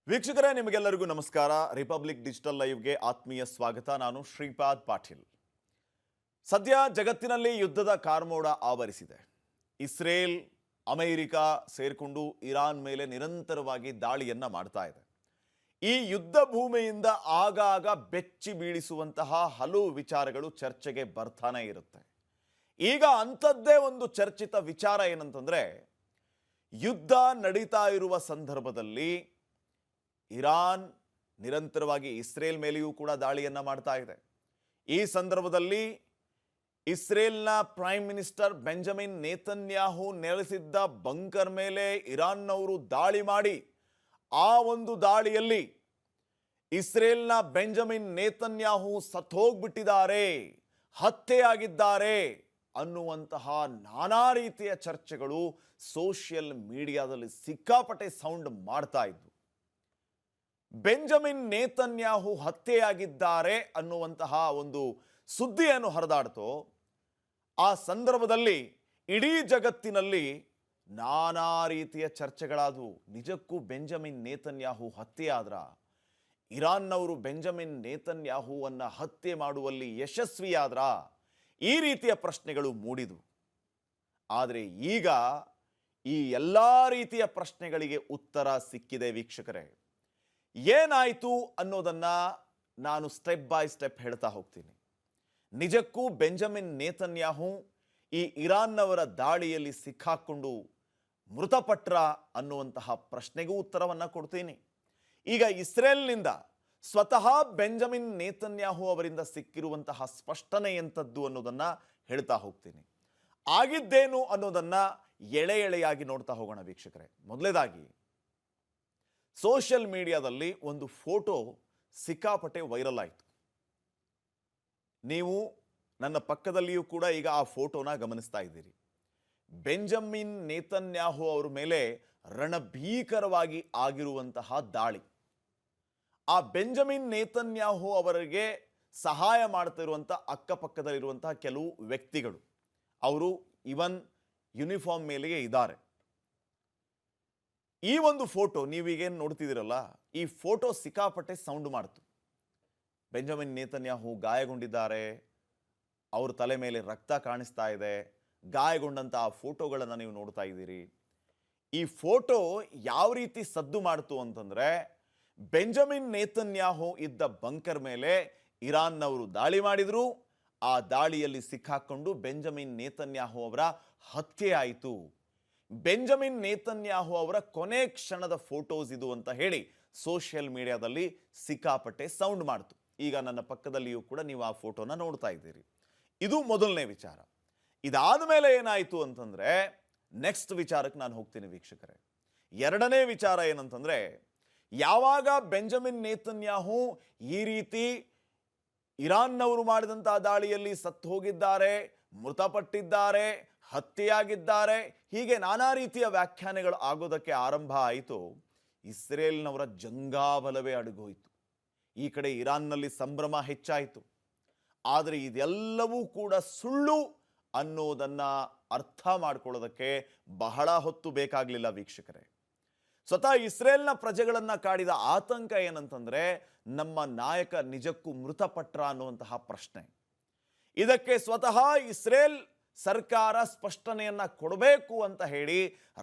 ವೀಕ್ಷಕರೇ ನಿಮಗೆಲ್ಲರಿಗೂ ನಮಸ್ಕಾರ. ರಿಪಬ್ಲಿಕ್ ಡಿಜಿಟಲ್ ಲೈವ್ಗೆ ಆತ್ಮೀಯ ಸ್ವಾಗತ. ನಾನು ಶ್ರೀಪಾದ್ ಪಾಟೀಲ್. ಸದ್ಯ ಜಗತ್ತಿನಲ್ಲಿ ಯುದ್ಧದ ಕಾರ್ಮೋಡ ಆವರಿಸಿದೆ. ಇಸ್ರೇಲ್, ಅಮೆರಿಕ ಸೇರಿಕೊಂಡು ಇರಾನ್ ಮೇಲೆ ನಿರಂತರವಾಗಿ ದಾಳಿಯನ್ನ ಮಾಡ್ತಾ ಇದೆ. ಈ ಯುದ್ಧ ಭೂಮಿಯಿಂದ ಆಗಾಗ ಬೆಚ್ಚಿ ಬೀಳಿಸುವಂತಹ ಹಲವು ವಿಚಾರಗಳು ಚರ್ಚೆಗೆ ಬರ್ತಾನೆ ಇರುತ್ತೆ. ಈಗ ಅಂಥದ್ದೇ ಒಂದು ಚರ್ಚಿತ ವಿಚಾರ ಏನಂತಂದ್ರೆ, ಯುದ್ಧ ನಡೀತಾ ಇರುವ ಸಂದರ್ಭದಲ್ಲಿ ಇರಾನ್ ನಿರಂತರವಾಗಿ ಇಸ್ರೇಲ್ ಮೇಲೆಯೂ ಕೂಡ ದಾಳಿಯನ್ನ ಮಾಡ್ತಾ ಇದೆ. ಈ ಸಂದರ್ಭದಲ್ಲಿ ಇಸ್ರೇಲ್ನ ಪ್ರೈಮ್ ಮಿನಿಸ್ಟರ್ ಬೆಂಜಮಿನ್ ನೇತನ್ಯಾಹು ನೆಲೆಸಿದ್ದ ಬಂಕರ್ ಮೇಲೆ ಇರಾನ್ನವರು ದಾಳಿ ಮಾಡಿ ಆ ಒಂದು ದಾಳಿಯಲ್ಲಿ ಇಸ್ರೇಲ್ನ ಬೆಂಜಮಿನ್ ನೇತನ್ಯಾಹು ಸತ್ತೋಗ್ಬಿಟ್ಟಿದ್ದಾರೆ, ಹತ್ಯೆಯಾಗಿದ್ದಾರೆ ಅನ್ನುವಂತಹ ನಾನಾ ರೀತಿಯ ಚರ್ಚೆಗಳು ಸೋಷಿಯಲ್ ಮೀಡಿಯಾದಲ್ಲಿ ಸಿಕ್ಕಾಪಟ್ಟೆ ಸೌಂಡ್ ಮಾಡ್ತಾ ಇದ್ವು. ಬೆಂಜಮಿನ್ ನೇತನ್ಯಾಹು ಹತ್ಯೆಯಾಗಿದ್ದಾರೆ ಅನ್ನುವಂತಹ ಒಂದು ಸುದ್ದಿಯನ್ನು ಹರಿದಾಡ್ತೋ ಆ ಸಂದರ್ಭದಲ್ಲಿ ಇಡೀ ಜಗತ್ತಿನಲ್ಲಿ ನಾನಾ ರೀತಿಯ ಚರ್ಚೆಗಳಾದವು. ನಿಜಕ್ಕೂ ಬೆಂಜಮಿನ್ ನೇತನ್ಯಾಹು ಹತ್ಯೆಯಾದ್ರ? ಇರಾನ್ನವರು ಬೆಂಜಮಿನ್ ನೇತನ್ಯಾಹುವನ್ನು ಹತ್ಯೆ ಮಾಡುವಲ್ಲಿ ಯಶಸ್ವಿಯಾದ್ರ? ಈ ರೀತಿಯ ಪ್ರಶ್ನೆಗಳು ಮೂಡಿದವು. ಆದರೆ ಈಗ ಈ ಎಲ್ಲ ರೀತಿಯ ಪ್ರಶ್ನೆಗಳಿಗೆ ಉತ್ತರ ಸಿಕ್ಕಿದೆ ವೀಕ್ಷಕರೇ. ಏನಾಯಿತು ಅನ್ನೋದನ್ನ ನಾನು ಸ್ಟೆಪ್ ಬೈ ಸ್ಟೆಪ್ ಹೇಳ್ತಾ ಹೋಗ್ತೀನಿ. ನಿಜಕ್ಕೂ ಬೆಂಜಮಿನ್ ನೇತನ್ಯಾಹು ಈ ಇರಾನ್ನವರ ದಾಳಿಯಲ್ಲಿ ಸಿಕ್ಕಾಕೊಂಡು ಮೃತಪಟ್ರ ಅನ್ನುವಂತಹ ಪ್ರಶ್ನೆಗೂ ಉತ್ತರವನ್ನು ಕೊಡ್ತೀನಿ. ಈಗ ಇಸ್ರೇಲ್ನಿಂದ ಸ್ವತಃ ಬೆಂಜಮಿನ್ ನೇತನ್ಯಾಹು ಅವರಿಂದ ಸಿಕ್ಕಿರುವಂತಹ ಸ್ಪಷ್ಟನೆ ಎಂಥದ್ದು ಅನ್ನೋದನ್ನ ಹೇಳ್ತಾ ಹೋಗ್ತೀನಿ. ಆಗಿದ್ದೇನು ಅನ್ನೋದನ್ನ ಎಳೆ ಎಳೆಯಾಗಿ ನೋಡ್ತಾ ಹೋಗೋಣ ವೀಕ್ಷಕರೇ. ಮೊದಲೇದಾಗಿ ಸೋಷಿಯಲ್ ಮೀಡಿಯಾದಲ್ಲಿ ಒಂದು ಫೋಟೋ ಸಿಕ್ಕಾಪಟ್ಟೆ ವೈರಲ್ ಆಯಿತು. ನೀವು ನನ್ನ ಪಕ್ಕದಲ್ಲಿಯೂ ಕೂಡ ಈಗ ಆ ಫೋಟೋನ ಗಮನಿಸ್ತಾ ಇದ್ದೀರಿ. ಬೆಂಜಮಿನ್ ನೇತನ್ಯಾಹು ಅವರ ಮೇಲೆ ರಣಭೀಕರವಾಗಿ ಆಗಿರುವಂತಹ ದಾಳಿ. ಆ ಬೆಂಜಮಿನ್ ನೇತನ್ಯಾಹು ಅವರಿಗೆ ಸಹಾಯ ಮಾಡ್ತಾ ಇರುವಂಥ ಅಕ್ಕಪಕ್ಕದಲ್ಲಿರುವಂತಹ ಕೆಲವು ವ್ಯಕ್ತಿಗಳು, ಅವರು ಇವನ್ ಯೂನಿಫಾರ್ಮ್ ಮೇಲೆಯೇ ಇದ್ದಾರೆ. ಈ ಒಂದು ಫೋಟೋ ನೀವೀಗೇನು ನೋಡ್ತಿದ್ದೀರಲ್ಲ, ಈ ಫೋಟೋ ಸಿಕ್ಕಾಪಟ್ಟೆ ಸೌಂಡ್ ಮಾಡ್ತು. ಬೆಂಜಮಿನ್ ನೇತನ್ಯಾಹು ಗಾಯಗೊಂಡಿದ್ದಾರೆ, ಅವ್ರ ತಲೆ ಮೇಲೆ ರಕ್ತ ಕಾಣಿಸ್ತಾ ಇದೆ, ಗಾಯಗೊಂಡಂಥ ಆ ಫೋಟೋಗಳನ್ನು ನೀವು ನೋಡ್ತಾ ಇದ್ದೀರಿ. ಈ ಫೋಟೋ ಯಾವ ರೀತಿ ಸದ್ದು ಮಾಡ್ತು ಅಂತಂದ್ರೆ, ಬೆಂಜಮಿನ್ ನೇತನ್ಯಾಹು ಇದ್ದ ಬಂಕರ್ ಮೇಲೆ ಇರಾನ್ನವರು ದಾಳಿ ಮಾಡಿದ್ರು. ಆ ದಾಳಿಯಲ್ಲಿ ಸಿಕ್ಕಾಕೊಂಡು ಬೆಂಜಮಿನ್ ನೇತನ್ಯಾಹು ಅವರ ಹತ್ಯೆ ಆಯಿತು. ಬೆಂಜಮಿನ್ ನೇತನ್ಯಾಹು ಅವರ ಕೊನೆ ಕ್ಷಣದ ಫೋಟೋಸ್ ಇದು ಅಂತ ಹೇಳಿ ಸೋಷಿಯಲ್ ಮೀಡಿಯಾದಲ್ಲಿ ಸಿಕ್ಕಾಪಟ್ಟೆ ಸೌಂಡ್ ಮಾಡ್ತು. ಈಗ ನನ್ನ ಪಕ್ಕದಲ್ಲಿಯೂ ಕೂಡ ನೀವು ಆ ಫೋಟೋನ ನೋಡ್ತಾ ಇದ್ದೀರಿ. ಇದು ಮೊದಲನೇ ವಿಚಾರ. ಇದಾದ ಮೇಲೆ ಏನಾಯಿತು ಅಂತಂದ್ರೆ, ನೆಕ್ಸ್ಟ್ ವಿಚಾರಕ್ಕೆ ನಾನು ಹೋಗ್ತೀನಿ ವೀಕ್ಷಕರೇ. ಎರಡನೇ ವಿಚಾರ ಏನಂತಂದ್ರೆ, ಯಾವಾಗ ಬೆಂಜಮಿನ್ ನೇತನ್ಯಾಹು ಈ ರೀತಿ ಇರಾನ್ನವರು ಮಾಡಿದಂತಹ ದಾಳಿಯಲ್ಲಿ ಸತ್ತು ಹೋಗಿದ್ದಾರೆ, ಮೃತಪಟ್ಟಿದ್ದಾರೆ, ಹತ್ಯೆಯಾಗಿದ್ದಾರೆ, ಹೀಗೆ ನಾನಾ ರೀತಿಯ ವ್ಯಾಖ್ಯಾನಗಳು ಆಗೋದಕ್ಕೆ ಆರಂಭ ಆಯಿತು, ಇಸ್ರೇಲ್ನವರ ಜಂಗಾಬಲವೇ ಅಡಗೋಯಿತು. ಈ ಕಡೆ ಇರಾನ್ನಲ್ಲಿ ಸಂಭ್ರಮ ಹೆಚ್ಚಾಯಿತು. ಆದರೆ ಇದೆಲ್ಲವೂ ಕೂಡ ಸುಳ್ಳು ಅನ್ನೋದನ್ನ ಅರ್ಥ ಮಾಡ್ಕೊಳ್ಳೋದಕ್ಕೆ ಬಹಳ ಹೊತ್ತು ಬೇಕಾಗಲಿಲ್ಲ ವೀಕ್ಷಕರೇ. ಸ್ವತಃ ಇಸ್ರೇಲ್ನ ಪ್ರಜೆಗಳನ್ನ ಕಾಡಿದ ಆತಂಕ ಏನಂತಂದ್ರೆ, ನಮ್ಮ ನಾಯಕ ನಿಜಕ್ಕೂ ಮೃತಪಟ್ರ ಅನ್ನುವಂತಹ ಪ್ರಶ್ನೆ. ಇದಕ್ಕೆ ಸ್ವತಃ ಇಸ್ರೇಲ್ ಸರ್ಕಾರ ಸ್ಪಷ್ಟನೆಯನ್ನ ಕೊಡಬೇಕು ಅಂತ ಹೇಳಿ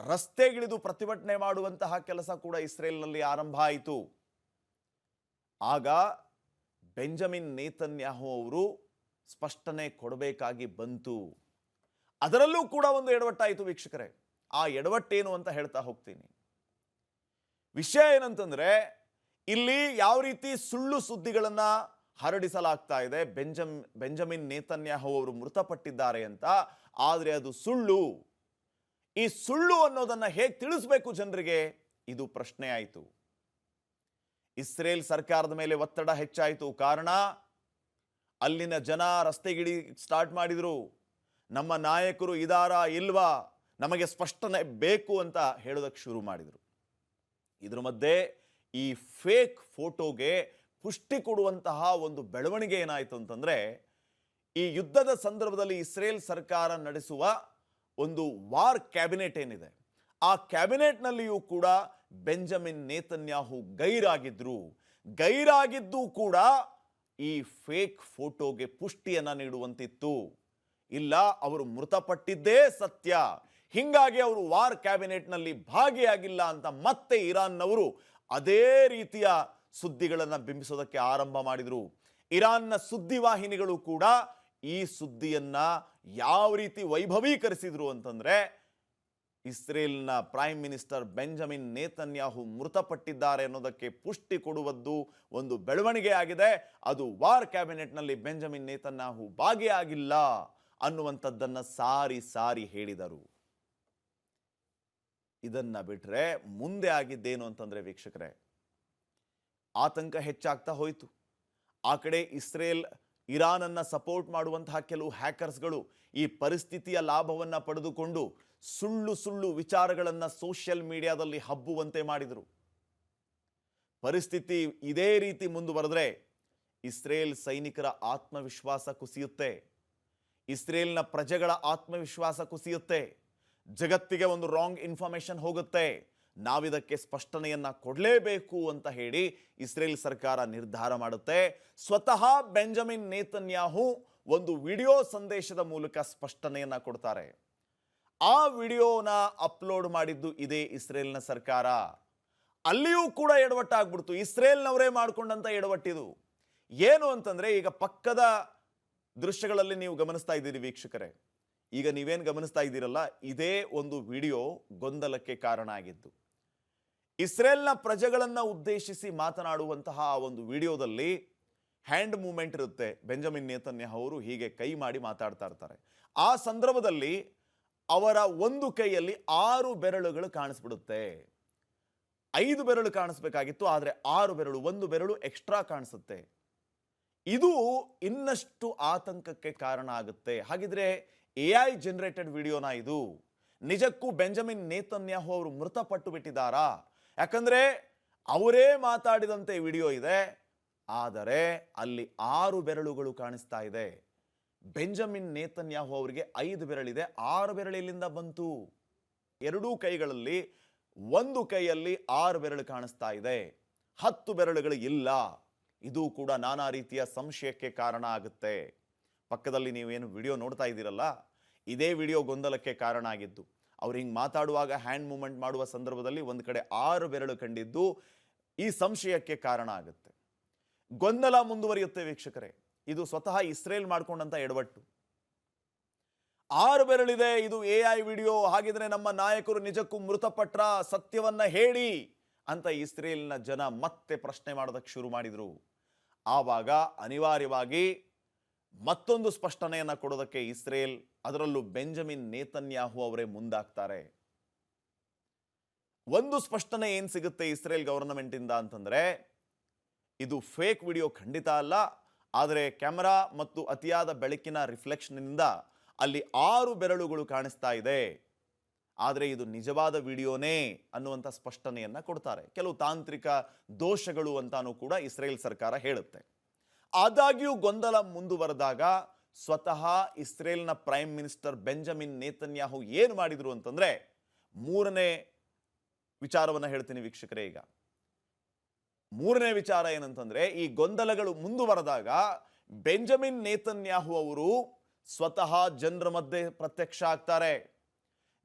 ರಸ್ತೆಗಿಳಿದು ಪ್ರತಿಭಟನೆ ಮಾಡುವಂತಹ ಕೆಲಸ ಕೂಡ ಇಸ್ರೇಲ್ನಲ್ಲಿ ಆರಂಭ ಆಯಿತು. ಆಗ ಬೆಂಜಮಿನ್ ನೇತನ್ಯಾಹು ಅವರು ಸ್ಪಷ್ಟನೆ ಕೊಡಬೇಕಾಗಿ ಬಂತು. ಅದರಲ್ಲೂ ಕೂಡ ಒಂದು ಎಡವಟ್ಟಾಯಿತು ವೀಕ್ಷಕರೇ. ಆ ಎಡವಟ್ಟೇನು ಅಂತ ಹೇಳ್ತಾ ಹೋಗ್ತೀನಿ. ವಿಷಯ ಏನಂತಂದ್ರೆ, ಇಲ್ಲಿ ಯಾವ ರೀತಿ ಸುಳ್ಳು ಸುದ್ದಿಗಳನ್ನ ಹರಡಿಸಲಾಗ್ತಾ ಇದೆ, ಬೆಂಜಮಿನ್ ನೇತನ್ಯಾಹು ಅವರು ಮೃತಪಟ್ಟಿದ್ದಾರೆ ಅಂತ. ಆದರೆ ಅದು ಸುಳ್ಳು. ಈ ಸುಳ್ಳು ಅನ್ನೋದನ್ನ ಹೇಗೆ ತಿಳಿಸಬೇಕು ಜನರಿಗೆ, ಇದು ಪ್ರಶ್ನೆ ಆಯಿತು. ಇಸ್ರೇಲ್ ಸರ್ಕಾರದ ಮೇಲೆ ಒತ್ತಡ ಹೆಚ್ಚಾಯಿತು. ಕಾರಣ, ಅಲ್ಲಿನ ಜನ ರಸ್ತೆಗಿಳಿ ಸ್ಟಾರ್ಟ್ ಮಾಡಿದ್ರು. ನಮ್ಮ ನಾಯಕರು ಇದಾರಾ ಇಲ್ವಾ, ನಮಗೆ ಸ್ಪಷ್ಟನೆ ಬೇಕು ಅಂತ ಹೇಳೋದಕ್ಕೆ ಶುರು ಮಾಡಿದರು. ಇದ್ರ ಮಧ್ಯೆ ಈ ಫೇಕ್ ಫೋಟೋಗೆ ಪುಷ್ಟಿ ಕೊಡುವಂತಹ ಒಂದು ಬೆಳವಣಿಗೆ ಏನಾಯಿತು ಅಂತಂದ್ರೆ, ಈ ಯುದ್ಧದ ಸಂದರ್ಭದಲ್ಲಿ ಇಸ್ರೇಲ್ ಸರ್ಕಾರ ನಡೆಸುವ ಒಂದು ವಾರ್ ಕ್ಯಾಬಿನೆಟ್ ಏನಿದೆ, ಆ ಕ್ಯಾಬಿನೆಟ್ನಲ್ಲಿಯೂ ಕೂಡ ಬೆಂಜಮಿನ್ ನೇತನ್ಯಾಹು ಗೈರಾಗಿದ್ದು ಕೂಡ ಈ ಫೇಕ್ ಫೋಟೋಗೆ ಪುಷ್ಟಿಯನ್ನ ನೀಡುವಂತಿತ್ತು. ಇಲ್ಲ, ಅವರು ಮೃತಪಟ್ಟಿದ್ದೇ ಸತ್ಯ, ಹಿಂಗಾಗಿ ಅವರು ವಾರ್ ಕ್ಯಾಬಿನೆಟ್ನಲ್ಲಿ ಭಾಗಿಯಾಗಿಲ್ಲ ಅಂತ ಮತ್ತೆ ಇರಾನ್ನವರು ಅದೇ ರೀತಿಯ ಸುದ್ದಿಗಳನ್ನು ಬಿಂಬಿಸೋದಕ್ಕೆ ಆರಂಭ ಮಾಡಿದರು. ಇರಾನ್ನ ಸುದ್ದಿವಾಹಿನಿಗಳು ಕೂಡ ಈ ಸುದ್ದಿಯನ್ನ ಯಾವ ರೀತಿ ವೈಭವೀಕರಿಸಿದ್ರು ಅಂತಂದ್ರೆ, ಇಸ್ರೇಲ್ನ ಪ್ರೈಮ್ ಮಿನಿಸ್ಟರ್ ಬೆಂಜಮಿನ್ ನೇತನ್ಯಾಹು ಮೃತಪಟ್ಟಿದ್ದಾರೆ ಅನ್ನೋದಕ್ಕೆ ಪುಷ್ಟಿ ಕೊಡುವುದು ಒಂದು ಬೆಳವಣಿಗೆ ಆಗಿದೆ. ಅದು ವಾರ್ ಕ್ಯಾಬಿನೆಟ್ನಲ್ಲಿ ಬೆಂಜಮಿನ್ ನೇತನ್ಯಾಹು ಭಾಗಿಯಾಗಿಲ್ಲ ಅನ್ನುವಂಥದ್ದನ್ನ ಸಾರಿ ಸಾರಿ ಹೇಳಿದರು. ಇದನ್ನ ಬಿಟ್ರೆ ಮುಂದೆ ಆಗಿದ್ದೇನು ಅಂತಂದ್ರೆ ವೀಕ್ಷಕರೇ, ಆತಂಕ ಹೆಚ್ಚಾಗ್ತಾ ಹೋಯಿತು. ಆ ಕಡೆ ಇರಾನ್ ಅನ್ನ ಸಪೋರ್ಟ್ ಮಾಡುವಂತಹ ಕೆಲವು ಹ್ಯಾಕರ್ಸ್ಗಳು ಈ ಪರಿಸ್ಥಿತಿಯ ಲಾಭವನ್ನ ಪಡೆದುಕೊಂಡು ಸುಳ್ಳು ವಿಚಾರಗಳನ್ನ ಸೋಷಿಯಲ್ ಮೀಡಿಯಾದಲ್ಲಿ ಹಬ್ಬುವಂತೆ ಮಾಡಿದರು. ಪರಿಸ್ಥಿತಿ ಇದೇ ರೀತಿ ಮುಂದುವರೆದ್ರೆ ಇಸ್ರೇಲ್ ಸೈನಿಕರ ಆತ್ಮವಿಶ್ವಾಸ ಕುಸಿಯುತ್ತೆ, ಇಸ್ರೇಲ್ನ ಪ್ರಜೆಗಳ ಆತ್ಮವಿಶ್ವಾಸ ಕುಸಿಯುತ್ತೆ, ಜಗತ್ತಿಗೆ ಒಂದು ರಾಂಗ್ ಇನ್ಫಾರ್ಮೇಶನ್ ಹೋಗುತ್ತೆ. ನಾವಿದಕ್ಕೆ ಸ್ಪಷ್ಟನೆಯನ್ನ ಕೊಡಲೇಬೇಕು ಅಂತ ಹೇಳಿ ಇಸ್ರೇಲ್ ಸರ್ಕಾರ ನಿರ್ಧಾರ ಮಾಡುತ್ತೆ. ಸ್ವತಃ ಬೆಂಜಮಿನ್ ನೇತನ್ಯಾಹು ಒಂದು ವಿಡಿಯೋ ಸಂದೇಶದ ಮೂಲಕ ಸ್ಪಷ್ಟನೆಯನ್ನ ಕೊಡ್ತಾರೆ. ಆ ವಿಡಿಯೋನ ಅಪ್ಲೋಡ್ ಮಾಡಿದ್ದು ಇದೇ ಇಸ್ರೇಲ್ನ ಸರ್ಕಾರ. ಅಲ್ಲಿಯೂ ಕೂಡ ಎಡವಟ್ಟಾಗ್ಬಿಡ್ತು, ಇಸ್ರೇಲ್ನವರೇ ಮಾಡಿಕೊಂಡಂತ ಎಡವಟ್ಟಿದು. ಏನು ಅಂತಂದ್ರೆ, ಈಗ ಪಕ್ಕದ ದೃಶ್ಯಗಳಲ್ಲಿ ನೀವು ಗಮನಿಸ್ತಾ ಇದ್ದೀರಿ ವೀಕ್ಷಕರೇ, ಈಗ ನೀವೇನು ಗಮನಿಸ್ತಾ ಇದ್ದೀರಲ್ಲ, ಇದೇ ಒಂದು ವಿಡಿಯೋ ಗೊಂದಲಕ್ಕೆ ಕಾರಣ ಆಗಿದ್ದು. ಇಸ್ರೇಲ್ನ ಪ್ರಜೆಗಳನ್ನ ಉದ್ದೇಶಿಸಿ ಮಾತನಾಡುವಂತಹ ಒಂದು ವಿಡಿಯೋದಲ್ಲಿ ಹ್ಯಾಂಡ್ ಮೂವ್ಮೆಂಟ್ ಇರುತ್ತೆ. ಬೆಂಜಮಿನ್ ನೇತನ್ಯಾಹು ಅವರು ಹೀಗೆ ಕೈ ಮಾಡಿ ಮಾತಾಡ್ತಾ ಇರ್ತಾರೆ. ಆ ಸಂದರ್ಭದಲ್ಲಿ ಅವರ ಒಂದು ಕೈಯಲ್ಲಿ 6 ಬೆರಳುಗಳು ಕಾಣಿಸ್ಬಿಡುತ್ತೆ. 5 ಬೆರಳು ಕಾಣಿಸ್ಬೇಕಾಗಿತ್ತು, ಆದರೆ 6 ಬೆರಳು, 1 ಬೆರಳು ಎಕ್ಸ್ಟ್ರಾ ಕಾಣಿಸುತ್ತೆ. ಇದು ಇನ್ನಷ್ಟು ಆತಂಕಕ್ಕೆ ಕಾರಣ ಆಗುತ್ತೆ. ಹಾಗಿದ್ರೆ AI ಜನರೇಟೆಡ್ ವಿಡಿಯೋನ ಇದು? ನಿಜಕ್ಕೂ ಬೆಂಜಮಿನ್ ನೇತನ್ಯಾಹು ಅವರು ಮೃತಪಟ್ಟು ಬಿಟ್ಟಿದ್ದಾರಾ? ಯಾಕಂದ್ರೆ ಅವರೇ ಮಾತಾಡಿದಂತೆ ವಿಡಿಯೋ ಇದೆ, ಆದರೆ ಅಲ್ಲಿ 6 ಬೆರಳುಗಳು ಕಾಣಿಸ್ತಾ ಇದೆ. ಬೆಂಜಮಿನ್ ನೇತನ್ಯಾಹು ಅವರಿಗೆ 5 ಬೆರಳಿದೆ, 6 ಬೆರಳಿಲಿಂದ ಬಂತು? ಎರಡೂ ಕೈಗಳಲ್ಲಿ, ಒಂದು ಕೈಯಲ್ಲಿ 6 ಬೆರಳು ಕಾಣಿಸ್ತಾ ಇದೆ, 10 ಬೆರಳುಗಳು ಇಲ್ಲ. ಇದು ಕೂಡ ನಾನಾ ರೀತಿಯ ಸಂಶಯಕ್ಕೆ ಕಾರಣ ಆಗುತ್ತೆ. ಪಕ್ಕದಲ್ಲಿ ನೀವೇನು ವಿಡಿಯೋ ನೋಡ್ತಾ ಇದ್ದೀರಲ್ಲ, ಇದೇ ವಿಡಿಯೋ ಗೊಂದಲಕ್ಕೆ ಕಾರಣ ಆಗಿದ್ದು. ಅವ್ರು ಹಿಂಗೆ ಮಾತಾಡುವಾಗ ಹ್ಯಾಂಡ್ ಮೂವ್ಮೆಂಟ್ ಮಾಡುವ ಸಂದರ್ಭದಲ್ಲಿ ಒಂದು ಕಡೆ 6 ಬೆರಳು ಕಂಡಿದ್ದು ಈ ಸಂಶಯಕ್ಕೆ ಕಾರಣ ಆಗುತ್ತೆ. ಗೊಂದಲ ಮುಂದುವರಿಯುತ್ತೆ ವೀಕ್ಷಕರೇ. ಇದು ಸ್ವತಃ ಇಸ್ರೇಲ್ ಮಾಡಿಕೊಂಡಂತ ಎಡವಟ್ಟು. 6 ಬೆರಳಿದೆ, ಇದು AI ವಿಡಿಯೋ, ಹಾಗಿದ್ರೆ ನಮ್ಮ ನಾಯಕರು ನಿಜಕ್ಕೂ ಮೃತಪಟ್ರ, ಸತ್ಯವನ್ನ ಹೇಳಿ ಅಂತ ಇಸ್ರೇಲ್ನ ಜನ ಮತ್ತೆ ಪ್ರಶ್ನೆ ಮಾಡೋದಕ್ಕೆ ಶುರು ಮಾಡಿದ್ರು. ಆವಾಗ ಅನಿವಾರ್ಯವಾಗಿ ಮತ್ತೊಂದು ಸ್ಪಷ್ಟನೆಯನ್ನ ಕೊಡೋದಕ್ಕೆ ಇಸ್ರೇಲ್, ಅದರಲ್ಲೂ ಬೆಂಜಮಿನ್ ನೇತನ್ಯಾಹು ಅವರೇ ಮುಂದಾಗ್ತಾರೆ. ಒಂದು ಸ್ಪಷ್ಟನೆ ಏನ್ ಸಿಗುತ್ತೆ ಇಸ್ರೇಲ್ ಗವರ್ನಮೆಂಟ್ ಇಂದ ಅಂತಂದ್ರೆ, ಇದು ಫೇಕ್ ವಿಡಿಯೋ ಖಂಡಿತ ಅಲ್ಲ, ಆದರೆ ಕ್ಯಾಮೆರಾ ಮತ್ತು ಅತಿಯಾದ ಬೆಳಕಿನ ರಿಫ್ಲೆಕ್ಷನ್ನಿಂದ ಅಲ್ಲಿ 6 ಬೆರಳುಗಳು ಕಾಣಿಸ್ತಾ ಇದೆ, ಆದರೆ ಇದು ನಿಜವಾದ ವಿಡಿಯೋನೇ ಅನ್ನುವಂಥ ಸ್ಪಷ್ಟನೆಯನ್ನ ಕೊಡ್ತಾರೆ. ಕೆಲವು ತಾಂತ್ರಿಕ ದೋಷಗಳು ಅಂತಾನೂ ಕೂಡ ಇಸ್ರೇಲ್ ಸರ್ಕಾರ ಹೇಳುತ್ತೆ. ಆದಾಗ್ಯೂ ಗೊಂದಲ ಮುಂದುವರೆದಾಗ ಸ್ವತಃ ಇಸ್ರೇಲ್ನ ಪ್ರೈಮ್ ಮಿನಿಸ್ಟರ್ ಬೆಂಜಮಿನ್ ನೇತನ್ಯಾಹು ಏನು ಮಾಡಿದ್ರು ಅಂತಂದ್ರೆ, 3ನೇ ವಿಚಾರವನ್ನ ಹೇಳ್ತೀನಿ ವೀಕ್ಷಕರೇ. ಈಗ 3ನೇ ವಿಚಾರ ಏನಂತಂದ್ರೆ, ಈ ಗೊಂದಲಗಳು ಮುಂದುವರೆದಾಗ ಬೆಂಜಮಿನ್ ನೇತನ್ಯಾಹು ಅವರು ಸ್ವತಃ ಜನರ ಮಧ್ಯೆ ಪ್ರತ್ಯಕ್ಷ ಆಗ್ತಾರೆ.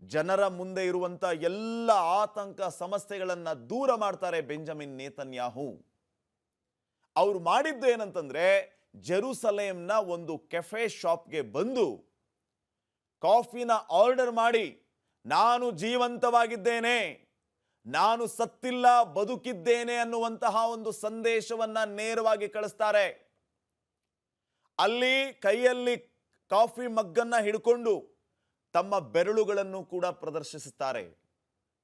ಜನರ ಮುಂದೆ ಇರುವಂತ ಎಲ್ಲ ಆತಂಕ ಸಮಸ್ಯೆಗಳನ್ನ ದೂರ ಮಾಡ್ತಾರೆ ಬೆಂಜಮಿನ್ ನೇತನ್ಯಾಹು. ಅವರು ಮಾಡಿದ್ದು ಏನಂತಂದ್ರೆ, ಜೆರುಸಲೇಮ್ನ ಒಂದು ಕೆಫೆ ಶಾಪ್ಗೆ ಬಂದು ಕಾಫಿನ ಆರ್ಡರ್ ಮಾಡಿ, ನಾನು ಜೀವಂತವಾಗಿದ್ದೇನೆ, ನಾನು ಸತ್ತಿಲ್ಲ, ಬದುಕಿದ್ದೇನೆ ಅನ್ನುವಂತಹ ಒಂದು ಸಂದೇಶವನ್ನ ನೇರವಾಗಿ ಕಳಿಸ್ತಾರೆ. ಅಲ್ಲಿ ಕೈಯಲ್ಲಿ ಕಾಫಿ ಮಗ್ಗನ್ನ ಹಿಡ್ಕೊಂಡು ತಮ್ಮ ಬೆರಳುಗಳನ್ನು ಕೂಡ ಪ್ರದರ್ಶಿಸುತ್ತಾರೆ.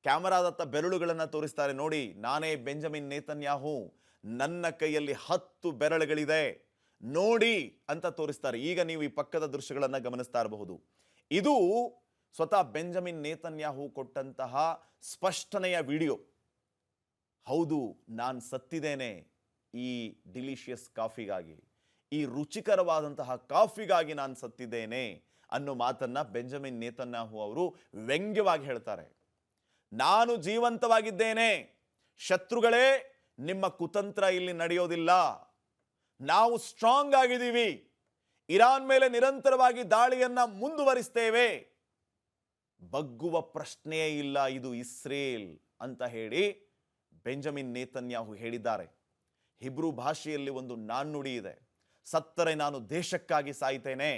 ಕ್ಯಾಮರಾದತ್ತ ಬೆರಳುಗಳನ್ನು ತೋರಿಸ್ತಾರೆ. ನೋಡಿ, ನಾನೇ ಬೆಂಜಮಿನ್ ನೇತನ್ಯಾಹು, ನನ್ನ ಕೈಯಲ್ಲಿ 10 ಬೆರಳುಗಳಿದೆ ನೋಡಿ ಅಂತ ತೋರಿಸ್ತಾರೆ. ಈಗ ನೀವು ಈ ಪಕ್ಕದ ದೃಶ್ಯಗಳನ್ನು ಗಮನಿಸ್ತಾ ಇರಬಹುದು. ಇದು ಸ್ವತಃ ಬೆಂಜಮಿನ್ ನೇತನ್ಯಾಹು ಕೊಟ್ಟಂತಹ ಸ್ಪಷ್ಟನೆಯ ವಿಡಿಯೋ. ಹೌದು, ನಾನು ಸತ್ತಿದ್ದೇನೆ ಈ ಡಿಲಿಷಿಯಸ್ ಕಾಫಿಗಾಗಿ, ಈ ರುಚಿಕರವಾದಂತಹ ಕಾಫಿಗಾಗಿ ನಾನು ಸತ್ತಿದ್ದೇನೆ ಅನ್ನೋ ಮಾತನ್ನ ಬೆಂಜಮಿನ್ ನೇತನ್ಯಾಹು ಅವರು ವ್ಯಂಗ್ಯವಾಗಿ ಹೇಳ್ತಾರೆ. ನಾನು ಜೀವಂತವಾಗಿದ್ದೇನೆ, ಶತ್ರುಗಳೇ ನಿಮ್ಮ ಕುತಂತ್ರ ಇಲ್ಲಿ ನಡೆಯೋದಿಲ್ಲ, ನಾವು ಸ್ಟ್ರಾಂಗ್ ಆಗಿದ್ದೀವಿ, ಇರಾನ್ ಮೇಲೆ ನಿರಂತರವಾಗಿ ದಾಳಿಯನ್ನ ಮುಂದುವರಿಸ್ತೇವೆ, ಬಗ್ಗುವ ಪ್ರಶ್ನೆಯೇ ಇಲ್ಲ, ಇದು ಇಸ್ರೇಲ್ ಅಂತ ಹೇಳಿ ಬೆಂಜಮಿನ್ ನೇತನ್ಯಾಹು ಹೇಳಿದ್ದಾರೆ. ಹಿಬ್ರೂ ಭಾಷೆಯಲ್ಲಿ ಒಂದು ನಾಣ್ಣುಡಿ ಇದೆ, ಸತ್ತರೆ ನಾನು ದೇಶಕ್ಕಾಗಿ ಸಾಯ್ತೇನೆ,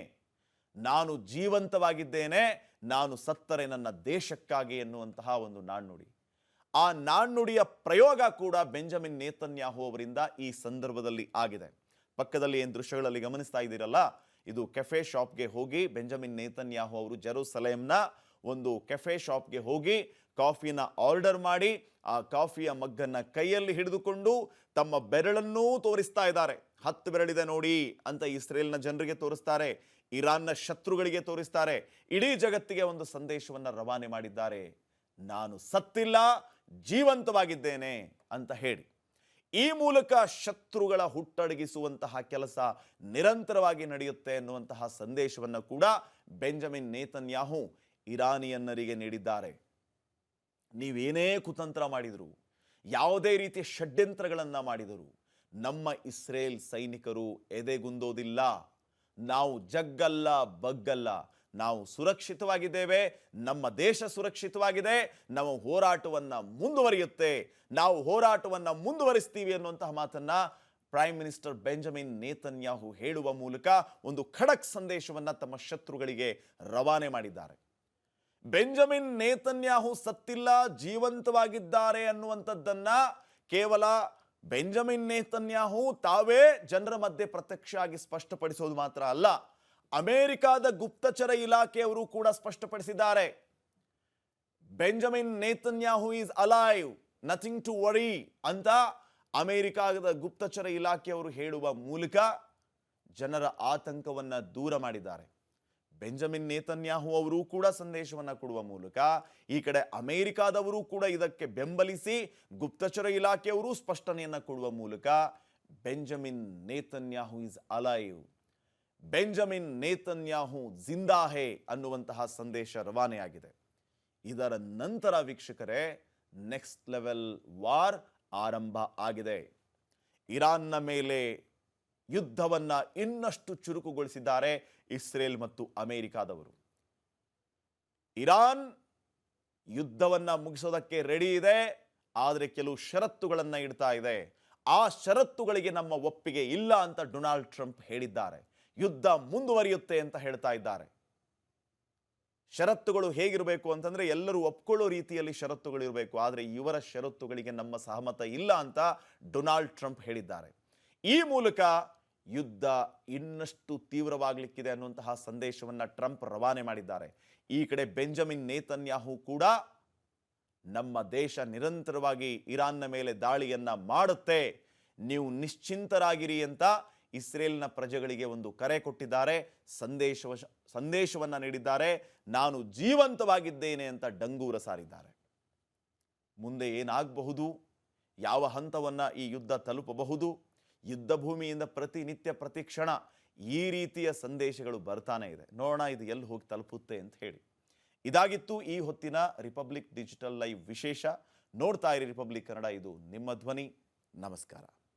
ನಾನು ಜೀವಂತವಾಗಿದ್ದೇನೆ, ನಾನು ಸತ್ತರೆ ನನ್ನ ದೇಶಕ್ಕಾಗಿ ಎನ್ನುವಂತಹ ಒಂದು ನಾಣ್ಣುಡಿ. ಆ ನಾಣ್ಣುಡಿಯ ಪ್ರಯೋಗ ಕೂಡ ಬೆಂಜಮಿನ್ ನೇತನ್ಯಾಹು ಅವರಿಂದ ಈ ಸಂದರ್ಭದಲ್ಲಿ ಆಗಿದೆ. ಪಕ್ಕದಲ್ಲಿ ಏನು ದೃಶ್ಯಗಳಲ್ಲಿ ಗಮನಿಸ್ತಾ ಇದ್ದೀರಲ್ಲ, ಇದು ಕೆಫೆ ಶಾಪ್ಗೆ ಹೋಗಿ ಬೆಂಜಮಿನ್ ನೇತನ್ಯಾಹು ಅವರು ಜೆರೂಸಲೇಮ್ನ ಒಂದು ಕೆಫೆ ಶಾಪ್ಗೆ ಹೋಗಿ ಕಾಫಿನ ಆರ್ಡರ್ ಮಾಡಿ ಆ ಕಾಫಿಯ ಮಗ್ಗನ್ನ ಕೈಯಲ್ಲಿ ಹಿಡಿದುಕೊಂಡು ತಮ್ಮ ಬೆರಳನ್ನೂ ತೋರಿಸ್ತಾ ಇದ್ದಾರೆ. 10 ಬೆರಳಿದೆ ನೋಡಿ ಅಂತ ಇಸ್ರೇಲ್ನ ಜನರಿಗೆ ತೋರಿಸ್ತಾರೆ, ಇರಾನ್ನ ಶತ್ರುಗಳಿಗೆ ತೋರಿಸ್ತಾರೆ, ಇಡೀ ಜಗತ್ತಿಗೆ ಒಂದು ಸಂದೇಶವನ್ನು ರವಾನೆ ಮಾಡಿದ್ದಾರೆ, ನಾನು ಸತ್ತಿಲ್ಲ, ಜೀವಂತವಾಗಿದ್ದೇನೆ ಅಂತ ಹೇಳಿ. ಈ ಮೂಲಕ ಶತ್ರುಗಳ ಹುಟ್ಟಡಗಿಸುವಂತಹ ಕೆಲಸ ನಿರಂತರವಾಗಿ ನಡೆಯುತ್ತೆ ಎನ್ನುವಂತಹ ಸಂದೇಶವನ್ನು ಕೂಡ ಬೆಂಜಮಿನ್ ನೇತನ್ಯಾಹು ಇರಾನಿಯನ್ನರಿಗೆ ನೀಡಿದ್ದಾರೆ. ನೀವೇನೇ ಕುತಂತ್ರ ಮಾಡಿದರು, ಯಾವುದೇ ರೀತಿಯ ಷಡ್ಯಂತ್ರಗಳನ್ನು ಮಾಡಿದರು, ನಮ್ಮ ಇಸ್ರೇಲ್ ಸೈನಿಕರು ಎದೆಗುಂದೋದಿಲ್ಲ, ನಾವು ಜಗ್ಗಲ್ಲ ಬಗ್ಗಲ್ಲ, ನಾವು ಸುರಕ್ಷಿತವಾಗಿದ್ದೇವೆ, ನಮ್ಮ ದೇಶ ಸುರಕ್ಷಿತವಾಗಿದೆ, ನಮ್ಮ ಹೋರಾಟವನ್ನು ಮುಂದುವರಿಯುತ್ತೆ, ನಾವು ಹೋರಾಟವನ್ನು ಮುಂದುವರಿಸ್ತೀವಿ ಅನ್ನುವಂತಹ ಮಾತನ್ನ ಪ್ರೈಮ್ ಮಿನಿಸ್ಟರ್ ಬೆಂಜಮಿನ್ ನೇತನ್ಯಾಹು ಹೇಳುವ ಮೂಲಕ ಒಂದು ಖಡಕ್ ಸಂದೇಶವನ್ನು ತಮ್ಮ ಶತ್ರುಗಳಿಗೆ ರವಾನೆ ಮಾಡಿದ್ದಾರೆ. ಬೆಂಜಮಿನ್ ನೇತನ್ಯಾಹು ಸತ್ತಿಲ್ಲ, ಜೀವಂತವಾಗಿದ್ದಾರೆ ಅನ್ನುವಂಥದ್ದನ್ನ ಕೇವಲ ಬೆಂಜಮಿನ್ ನೇತನ್ಯಾಹು ತಾವೇ ಜನರ ಮಧ್ಯೆ ಪ್ರತ್ಯಕ್ಷ ಆಗಿ ಸ್ಪಷ್ಟಪಡಿಸೋದು ಮಾತ್ರ ಅಲ್ಲ, ಅಮೆರಿಕಾದ ಗುಪ್ತಚರ ಇಲಾಖೆಯವರು ಕೂಡ ಸ್ಪಷ್ಟಪಡಿಸಿದ್ದಾರೆ. Benjamin Netanyahu is alive, nothing to worry ಅಂತ ಅಮೆರಿಕಾದ ಗುಪ್ತಚರ ಇಲಾಖೆಯವರು ಹೇಳುವ ಮೂಲಕ ಜನರ ಆತಂಕವನ್ನ ದೂರ ಮಾಡಿದ್ದಾರೆ. ಬೆಂಜಮಿನ್ ನೇತನ್ಯಾಹು ಅವರು ಕೂಡ ಸಂದೇಶವನ್ನು ಕೊಡುವ ಮೂಲಕ ಈ ಕಡೆ ಅಮೆರಿಕಾದವರು ಕೂಡ ಇದಕ್ಕೆ ಬೆಂಬಲಿಸಿ ಗುಪ್ತಚರ ಇಲಾಖೆಯವರು ಸ್ಪಷ್ಟನೆಯನ್ನು ಕೊಡುವ ಮೂಲಕ Benjamin Netanyahu is alive, Benjamin Netanyahu ಜಿಂದಾ ಹೇ ಅನ್ನುವಂತಹ ಸಂದೇಶ ರವಾನೆಯಾಗಿದೆ. ಇದರ ನಂತರ ವೀಕ್ಷಕರೇ ನೆಕ್ಸ್ಟ್ ಲೆವೆಲ್ ವಾರ್ ಆರಂಭ ಆಗಿದೆ. ಇರಾನ್ನ ಮೇಲೆ ಯುದ್ಧವನ್ನ ಇನ್ನಷ್ಟು ಚುರುಕುಗೊಳಿಸಿದ್ದಾರೆ ಇಸ್ರೇಲ್ ಮತ್ತು ಅಮೆರಿಕಾದವರು. ಇರಾನ್ ಯುದ್ಧವನ್ನ ಮುಗಿಸೋದಕ್ಕೆ ರೆಡಿ ಇದೆ, ಆದರೆ ಕೆಲವು ಷರತ್ತುಗಳನ್ನು ಇಡ್ತಾ ಇದೆ. ಆ ಷರತ್ತುಗಳಿಗೆ ನಮ್ಮ ಒಪ್ಪಿಗೆ ಇಲ್ಲ ಅಂತ ಡೊನಾಲ್ಡ್ ಟ್ರಂಪ್ ಹೇಳಿದ್ದಾರೆ. ಯುದ್ಧ ಮುಂದುವರಿಯುತ್ತೆ ಅಂತ ಹೇಳ್ತಾ ಇದ್ದಾರೆ. ಷರತ್ತುಗಳು ಹೇಗಿರಬೇಕು ಅಂತಂದ್ರೆ ಎಲ್ಲರೂ ಒಪ್ಕೊಳ್ಳೋ ರೀತಿಯಲ್ಲಿ ಷರತ್ತುಗಳು ಇರಬೇಕು, ಆದರೆ ಇವರ ಷರತ್ತುಗಳಿಗೆ ನಮ್ಮ ಸಹಮತ ಇಲ್ಲ ಅಂತ ಡೊನಾಲ್ಡ್ ಟ್ರಂಪ್ ಹೇಳಿದ್ದಾರೆ. ಈ ಮೂಲಕ ಯುದ್ಧ ಇನ್ನಷ್ಟು ತೀವ್ರವಾಗಲಿಕ್ಕಿದೆ ಅನ್ನುವಂತಹ ಸಂದೇಶವನ್ನ ಟ್ರಂಪ್ ರವಾನೆ ಮಾಡಿದ್ದಾರೆ. ಈ ಕಡೆ ಬೆಂಜಮಿನ್ ನೇತನ್ಯಾಹು ಕೂಡ ನಮ್ಮ ದೇಶ ನಿರಂತರವಾಗಿ ಇರಾನ್ನ ಮೇಲೆ ದಾಳಿಯನ್ನ ಮಾಡುತ್ತೆ, ನೀವು ನಿಶ್ಚಿಂತರಾಗಿರಿ ಅಂತ ಇಸ್ರೇಲ್ನ ಪ್ರಜೆಗಳಿಗೆ ಒಂದು ಕರೆ ಕೊಟ್ಟಿದ್ದಾರೆ, ಸಂದೇಶವನ್ನ ನೀಡಿದ್ದಾರೆ. ನಾನು ಜೀವಂತವಾಗಿದ್ದೇನೆ ಅಂತ ಡಂಗೂರ ಸಾರಿದ್ದಾರೆ. ಮುಂದೆ ಏನಾಗಬಹುದು, ಯಾವ ಹಂತವನ್ನ ಈ ಯುದ್ಧ ತಲುಪಬಹುದು, ಯುದ್ಧ ಭೂಮಿಯಿಂದ ಪ್ರತಿನಿತ್ಯ ಪ್ರತಿಕ್ಷಣ ಈ ರೀತಿಯ ಸಂದೇಶಗಳು ಬರ್ತಾನೆ ಇದೆ. ನೋಡೋಣ ಇದು ಎಲ್ಲಿ ಹೋಗಿ ತಲುಪುತ್ತೆ ಅಂತ ಹೇಳಿ. ಇದಾಗಿತ್ತು ಈ ಹೊತ್ತಿನ ರಿಪಬ್ಲಿಕ್ ಡಿಜಿಟಲ್ ಲೈವ್ ವಿಶೇಷ. ನೋಡ್ತಾ ಇರಿ ರಿಪಬ್ಲಿಕ್ ಕನ್ನಡ, ಇದು ನಿಮ್ಮ ಧ್ವನಿ. ನಮಸ್ಕಾರ.